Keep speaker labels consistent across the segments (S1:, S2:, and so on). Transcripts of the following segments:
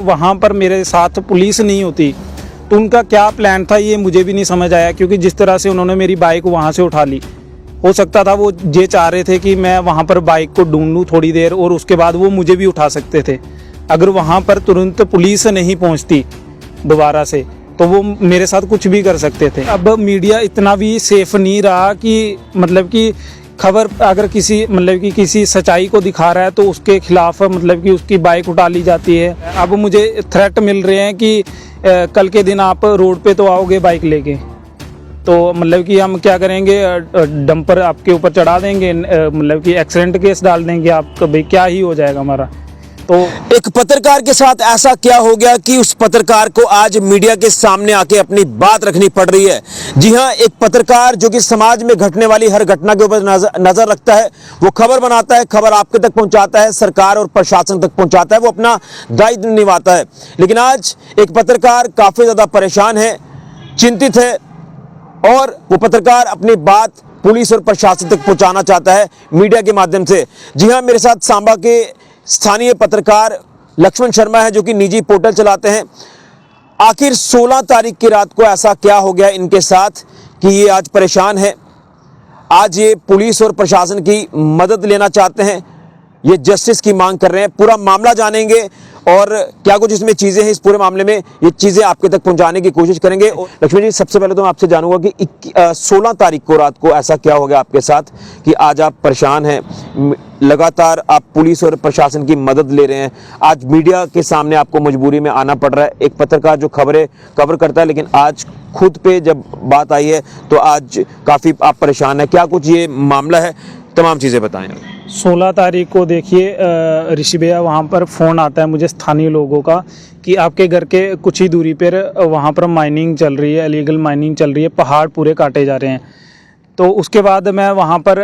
S1: वहाँ पर मेरे साथ पुलिस नहीं होती तो उनका क्या प्लान था ये मुझे भी नहीं समझ आया, क्योंकि जिस तरह से उन्होंने मेरी बाइक वहाँ से उठा ली, हो सकता था वो ये चाह रहे थे कि मैं वहाँ पर बाइक को ढूंढ लूँ थोड़ी देर और उसके बाद वो मुझे भी उठा सकते थे। अगर वहाँ पर तुरंत पुलिस नहीं पहुँचती दोबारा से तो वो मेरे साथ कुछ भी कर सकते थे। अब मीडिया इतना भी सेफ नहीं रहा कि मतलब कि खबर अगर किसी सच्चाई को दिखा रहा है तो उसके खिलाफ मतलब कि उसकी बाइक उठा ली जाती है। अब मुझे थ्रेट मिल रहे हैं कि कल के दिन आप रोड पे तो आओगे बाइक लेके, तो मतलब कि हम क्या करेंगे, डंपर आपके ऊपर चढ़ा देंगे, मतलब कि एक्सीडेंट केस डाल देंगे आप, तो भाई क्या ही हो जाएगा हमारा। तो
S2: एक पत्रकार के साथ ऐसा क्या हो गया कि उस पत्रकार को आज मीडिया के सामने आके अपनी बात रखनी पड़ रही है। जी हां, एक पत्रकार जो कि समाज में घटने वाली हर घटना के ऊपर नजर रखता है, वो खबर बनाता है, खबर आपके तक पहुंचाता है, सरकार और प्रशासन तक पहुंचाता है, वो अपना दायित्व निभाता है। लेकिन आज एक पत्रकार काफी ज्यादा परेशान है, चिंतित है और वो पत्रकार अपनी बात पुलिस और प्रशासन तक पहुंचाना चाहता है मीडिया के माध्यम से। जी हां, मेरे साथ सांबा के स्थानीय पत्रकार लक्ष्मण शर्मा है जो कि निजी पोर्टल चलाते हैं। आखिर 16 तारीख की रात को ऐसा क्या हो गया इनके साथ कि ये आज परेशान है, आज ये पुलिस और प्रशासन की मदद लेना चाहते हैं, ये जस्टिस की मांग कर रहे हैं। पूरा मामला जानेंगे और क्या कुछ इसमें चीजें हैं, इस पूरे मामले में ये चीजें आपके तक पहुंचाने की कोशिश करेंगे। लक्ष्मण जी, सबसे पहले तो मैं आपसे जानूंगा कि 16 तारीख को रात को ऐसा क्या हो गया आपके साथ कि आज आप परेशान हैं, लगातार आप पुलिस और प्रशासन की मदद ले रहे हैं, आज मीडिया के सामने आपको मजबूरी में आना पड़ रहा है। एक पत्रकार जो खबरें कवर करता है, लेकिन आज खुद पे जब बात आई है तो आज काफी आप परेशान है, क्या कुछ ये मामला है, तमाम चीजें बताएं।
S1: 16 तारीख को देखिए ऋषि भैया, वहाँ पर फ़ोन आता है मुझे स्थानीय लोगों का कि आपके घर के कुछ ही दूरी पर वहाँ पर माइनिंग चल रही है, इलीगल माइनिंग चल रही है, पहाड़ पूरे काटे जा रहे हैं। तो उसके बाद मैं वहाँ पर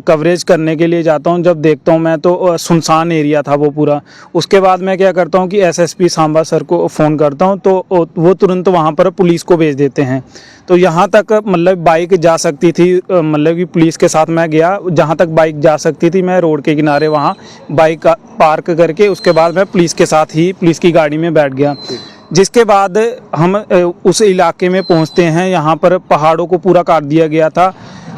S1: कवरेज करने के लिए जाता हूँ। जब देखता हूँ मैं तो सुनसान एरिया था वो पूरा। उसके बाद मैं क्या करता हूँ कि एसएसपी सांबा सर को फ़ोन करता हूँ तो वो तुरंत वहाँ पर पुलिस को भेज देते हैं। तो यहाँ तक मतलब बाइक जा सकती थी, मतलब कि पुलिस के साथ मैं गया, जहाँ तक बाइक जा सकती थी मैं रोड के किनारे वहाँ बाइक पार्क करके उसके बाद मैं पुलिस के साथ ही पुलिस की गाड़ी में बैठ गया। जिसके बाद हम उस इलाके में पहुँचते हैं, यहाँ पर पहाड़ों को पूरा काट दिया गया था,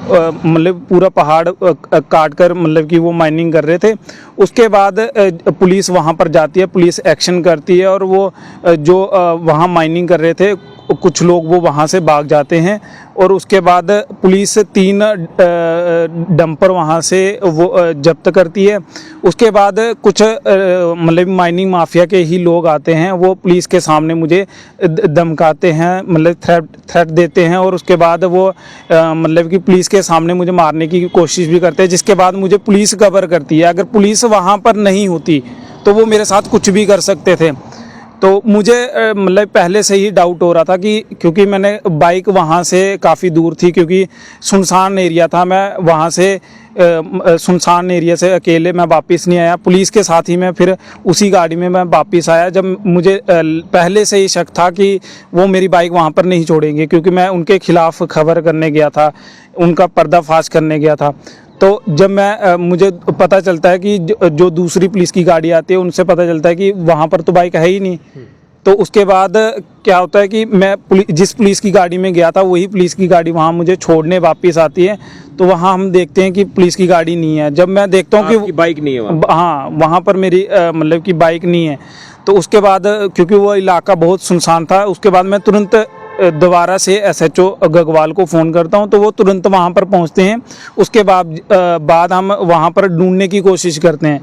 S1: मतलब पूरा पहाड़ काट कर मतलब कि वो माइनिंग कर रहे थे। उसके बाद पुलिस वहाँ पर जाती है, पुलिस एक्शन करती है और वो जो वहाँ माइनिंग कर रहे थे कुछ लोग वो वहाँ से भाग जाते हैं और उसके बाद पुलिस 3 डंपर वहाँ से वो जब्त करती है। उसके बाद कुछ मतलब माइनिंग माफिया के ही लोग आते हैं, वो पुलिस के सामने मुझे धमकाते हैं, मतलब थ्रेट देते हैं और उसके बाद वो मतलब कि पुलिस के सामने मुझे मारने की कोशिश भी करते हैं, जिसके बाद मुझे पुलिस कवर करती है। अगर पुलिस वहाँ पर नहीं होती तो वो मेरे साथ कुछ भी कर सकते थे। तो मुझे मतलब पहले से ही डाउट हो रहा था कि क्योंकि मैंने बाइक वहाँ से काफ़ी दूर थी, क्योंकि सुनसान एरिया था, मैं वहाँ से सुनसान एरिया से अकेले मैं वापस नहीं आया, पुलिस के साथ ही मैं फिर उसी गाड़ी में मैं वापस आया। जब मुझे पहले से ही शक था कि वो मेरी बाइक वहाँ पर नहीं छोड़ेंगे, क्योंकि मैं उनके खिलाफ़ खबर करने गया था, उनका पर्दाफाश करने गया था। तो जब मैं मुझे पता चलता है कि जो दूसरी पुलिस की गाड़ी आती है उनसे पता चलता है कि वहाँ पर तो बाइक है ही नहीं, तो उसके बाद क्या होता है कि मैं जिस पुलिस की गाड़ी में गया था वही पुलिस की गाड़ी वहाँ मुझे छोड़ने वापस आती है। तो वहाँ हम देखते हैं कि पुलिस की गाड़ी नहीं है। जब मैं देखता हूँ कि
S2: बाइक नहीं है
S1: हाँ, वहाँ पर मेरी मतलब कि बाइक नहीं है, तो उसके बाद क्योंकि वो इलाका बहुत सुनसान था, उसके बाद मैं तुरंत दोबारा से एसएचओ गगवाल को फ़ोन करता हूं, तो वो तुरंत वहां पर पहुंचते हैं। उसके बाद हम वहां पर ढूंढने की कोशिश करते हैं,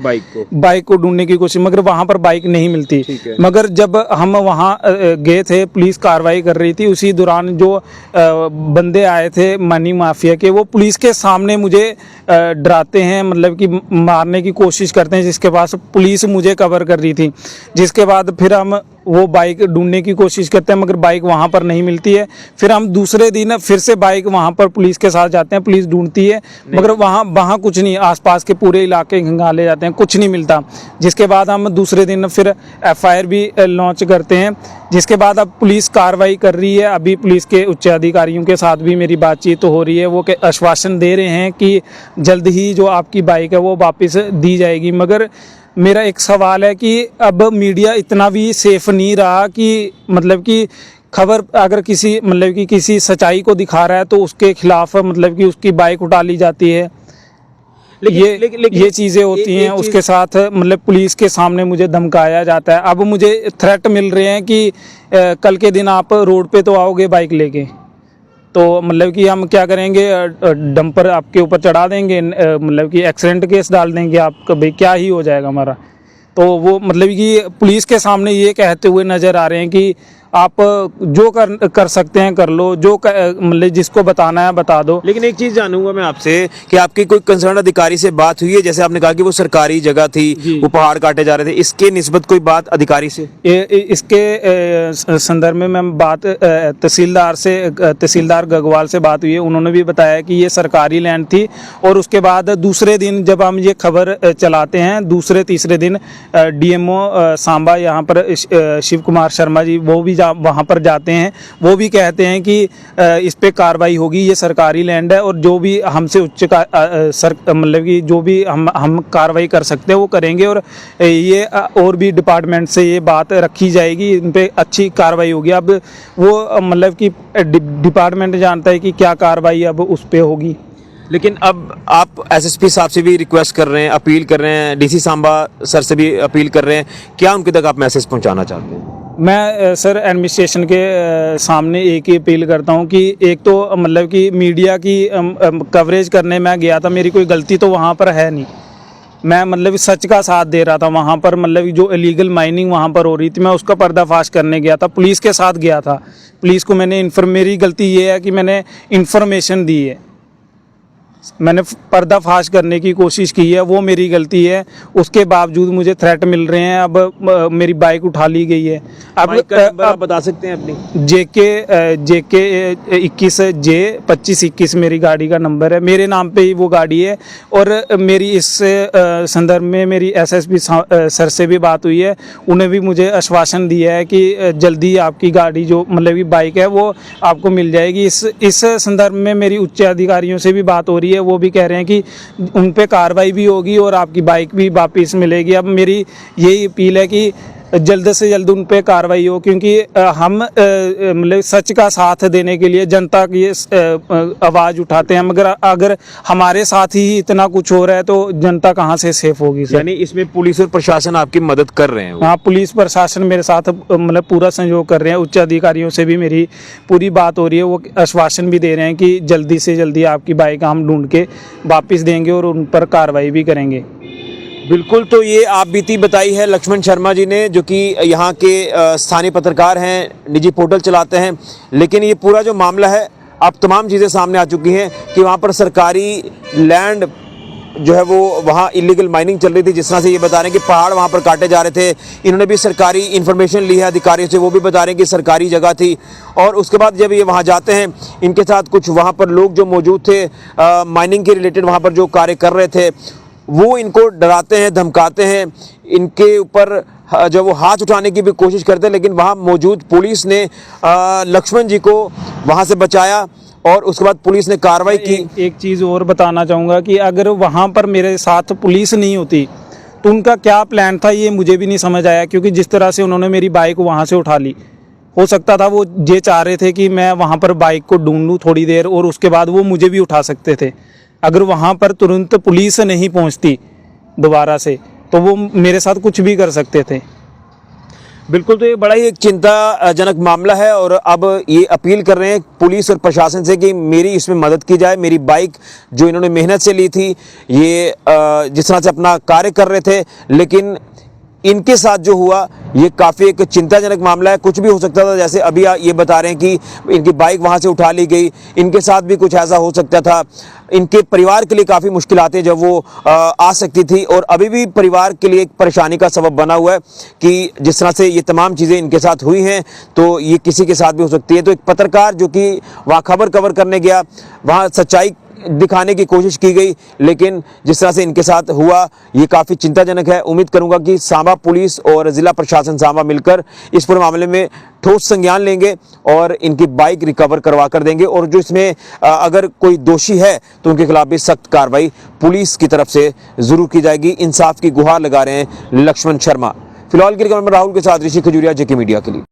S1: बाइक को ढूंढने की कोशिश, मगर वहां पर बाइक नहीं मिलती। मगर जब हम वहां गए थे, पुलिस कार्रवाई कर रही थी, उसी दौरान जो बंदे आए थे मनी माफिया के, वो पुलिस के सामने मुझे डराते हैं, मतलब कि मारने की कोशिश करते हैं, जिसके पास पुलिस मुझे कवर कर रही थी। जिसके बाद फिर हम वो बाइक ढूंढने की कोशिश करते हैं, मगर बाइक वहाँ पर नहीं मिलती है। फिर हम दूसरे दिन फिर से बाइक वहाँ पर पुलिस के साथ जाते हैं, पुलिस ढूंढती है, मगर वहाँ कुछ नहीं, आसपास के पूरे इलाके खंगाले जाते हैं, कुछ नहीं मिलता। जिसके बाद हम दूसरे दिन फिर एफआईआर भी लॉन्च करते हैं, जिसके बाद अब पुलिस कार्रवाई कर रही है। अभी पुलिस के उच्च अधिकारियों के साथ भी मेरी बातचीत हो रही है, वो आश्वासन दे रहे हैं कि जल्द ही जो आपकी बाइक है वो वापस दी जाएगी। मगर मेरा एक सवाल है कि अब मीडिया इतना भी सेफ नहीं रहा कि मतलब कि खबर अगर किसी मतलब कि किसी सच्चाई को दिखा रहा है तो उसके खिलाफ मतलब कि उसकी बाइक उठा ली जाती है। ये चीज़ें होती हैं। उसके साथ मतलब पुलिस के सामने मुझे धमकाया जाता है। अब मुझे थ्रेट मिल रहे हैं कि कल के दिन आप रोड पे तो आओगे बाइक लेके, तो मतलब कि हम क्या करेंगे, डंपर आपके ऊपर चढ़ा देंगे, मतलब कि एक्सीडेंट केस डाल देंगे आपका, भाई क्या ही हो जाएगा हमारा। तो वो मतलब कि पुलिस के सामने ये कहते हुए नज़र आ रहे हैं कि आप जो कर सकते हैं कर लो, जो मतलब जिसको बताना है बता दो।
S2: लेकिन एक चीज जानूंगा मैं आपसे कि आपकी कोई कंसर्न अधिकारी से बात हुई है? जैसे आपने कहा कि वो सरकारी जगह थी, वो पहाड़ काटे जा रहे थे, इसके निस्बत कोई बात अधिकारी से?
S1: इसके संदर्भ में मैं बात तहसीलदार गगवाल से बात हुई है। उन्होंने भी बताया कि ये सरकारी लैंड थी। और उसके बाद दूसरे दिन जब हम ये खबर चलाते हैं, दूसरे तीसरे दिन डीएमओ सांबा यहाँ पर शिव कुमार शर्मा जी वो भी वहाँ पर जाते हैं। वो भी कहते हैं कि इस पे कार्रवाई होगी, ये सरकारी लैंड है और जो भी हमसे उच्च मतलब कि जो भी हम कार्रवाई कर सकते हैं वो करेंगे। और ये और भी डिपार्टमेंट से ये बात रखी जाएगी, इन पे अच्छी कार्रवाई होगी। अब वो मतलब कि डिपार्टमेंट जानता है कि क्या कार्रवाई अब उस पे होगी।
S2: लेकिन अब आप एसएसपी साहब से भी रिक्वेस्ट कर रहे हैं, अपील कर रहे हैं, डीसी सांबा सर से भी अपील कर रहे हैं, क्या उनके तक आप मैसेज पहुंचाना चाहते हैं?
S1: मैं सर एडमिनिस्ट्रेशन के सामने एक ही अपील करता हूं कि एक तो मतलब कि मीडिया की कवरेज करने में गया था, मेरी कोई गलती तो वहां पर है नहीं। मैं मतलब सच का साथ दे रहा था वहाँ पर, मतलब जो इलीगल माइनिंग वहाँ पर हो रही थी मैं उसका पर्दाफाश करने गया था, पुलिस के साथ गया था। पुलिस को मैंने मेरी गलती ये है कि मैंने इन्फॉर्मेशन दी है, मैंने पर्दाफाश करने की कोशिश की है, वो मेरी गलती है। उसके बावजूद मुझे थ्रेट मिल रहे हैं। अब मेरी बाइक उठा ली गई है। अब
S2: आप बता सकते हैं अपनी?
S1: JK 21J2521 मेरी गाड़ी का नंबर है, मेरे नाम पे ही वो गाड़ी है। और मेरी इस संदर्भ में मेरी SSP सर से भी बात हुई है। उन्हें भी मुझे आश्वासन दिया है कि जल्दी आपकी गाड़ी जो मतलब कि बाइक है वो आपको मिल जाएगी। इस संदर्भ में मेरी उच्च अधिकारियों से भी बात हो रही है, वो भी कह रहे हैं कि उन पे कार्रवाई भी होगी और आपकी बाइक भी वापस मिलेगी। अब मेरी यही अपील है कि जल्द से जल्द उन पे कार्रवाई हो, क्योंकि हम मतलब सच का साथ देने के लिए जनता की आवाज़ उठाते हैं, मगर अगर हमारे साथ ही इतना कुछ हो रहा है तो जनता कहाँ से सेफ होगी सर?
S2: यानी इसमें पुलिस और प्रशासन आपकी मदद कर रहे हैं?
S1: हाँ, पुलिस प्रशासन मेरे साथ मतलब पूरा सहयोग कर रहे हैं। उच्च अधिकारियों से भी मेरी पूरी बात हो रही है, वो आश्वासन भी दे रहे हैं कि जल्दी से जल्दी आपकी बाइक हम ढूंढ के वापस देंगे और उन पर कार्रवाई भी करेंगे।
S2: बिल्कुल, तो ये आप बीती बताई है लक्ष्मण शर्मा जी ने, जो कि यहाँ के स्थानीय पत्रकार हैं, निजी पोर्टल चलाते हैं। लेकिन ये पूरा जो मामला है, अब तमाम चीज़ें सामने आ चुकी हैं कि वहाँ पर सरकारी लैंड जो है वो वहाँ इलीगल माइनिंग चल रही थी। जिस तरह से ये बता रहे हैं कि पहाड़ वहाँ पर काटे जा रहे थे, इन्होंने भी सरकारी इन्फॉर्मेशन ली है अधिकारियों से, वो भी बता रहे हैं कि सरकारी जगह थी। और उसके बाद जब ये वहाँ जाते हैं, इनके साथ कुछ वहाँ पर लोग जो मौजूद थे माइनिंग के रिलेटेड, वहाँ पर जो कार्य कर रहे थे, वो इनको डराते हैं, धमकाते हैं, इनके ऊपर जो वो हाथ उठाने की भी कोशिश करते हैं। लेकिन वहाँ मौजूद पुलिस ने लक्ष्मण जी को वहाँ से बचाया और उसके बाद पुलिस ने कार्रवाई की।
S1: एक चीज़ और बताना चाहूँगा कि अगर वहाँ पर मेरे साथ पुलिस नहीं होती तो उनका क्या प्लान था ये मुझे भी नहीं समझ आया, क्योंकि जिस तरह से उन्होंने मेरी बाइक वहाँ से उठा ली, हो सकता था वो ये चाह रहे थे कि मैं वहाँ पर बाइक को ढूंढ लूँ थोड़ी देर और उसके बाद वो मुझे भी उठा सकते थे। अगर वहाँ पर तुरंत पुलिस नहीं पहुँचती दोबारा से तो वो मेरे साथ कुछ भी कर सकते थे।
S2: बिल्कुल, तो ये बड़ा ही एक चिंताजनक मामला है और अब ये अपील कर रहे हैं पुलिस और प्रशासन से कि मेरी इसमें मदद की जाए। मेरी बाइक जो इन्होंने मेहनत से ली थी, ये जिस तरह से अपना कार्य कर रहे थे, लेकिन इनके साथ जो हुआ ये काफ़ी एक चिंताजनक मामला है। कुछ भी हो सकता था, जैसे अभी ये बता रहे हैं कि इनकी बाइक वहाँ से उठा ली गई, इनके साथ भी कुछ ऐसा हो सकता था। इनके परिवार के लिए काफ़ी मुश्किल आती है जब वो आ सकती थी, और अभी भी परिवार के लिए एक परेशानी का सबब बना हुआ है कि जिस तरह से ये तमाम चीज़ें इनके साथ हुई हैं तो ये किसी के साथ भी हो सकती है। तो एक पत्रकार जो कि वहाँ खबर कवर करने गया, वहाँ सच्चाई दिखाने की कोशिश की गई, लेकिन जिस तरह से इनके साथ हुआ ये काफ़ी चिंताजनक है। उम्मीद करूंगा कि सांबा पुलिस और ज़िला प्रशासन सांबा मिलकर इस पूरे मामले में ठोस संज्ञान लेंगे और इनकी बाइक रिकवर करवा कर देंगे, और जो इसमें अगर कोई दोषी है तो उनके खिलाफ भी सख्त कार्रवाई पुलिस की तरफ से जरूर की जाएगी। इंसाफ की गुहार लगा रहे हैं लक्ष्मण शर्मा। फिलहाल के लिए राहुल के साथ ऋषि खजूरिया, जेके मीडिया के लिए।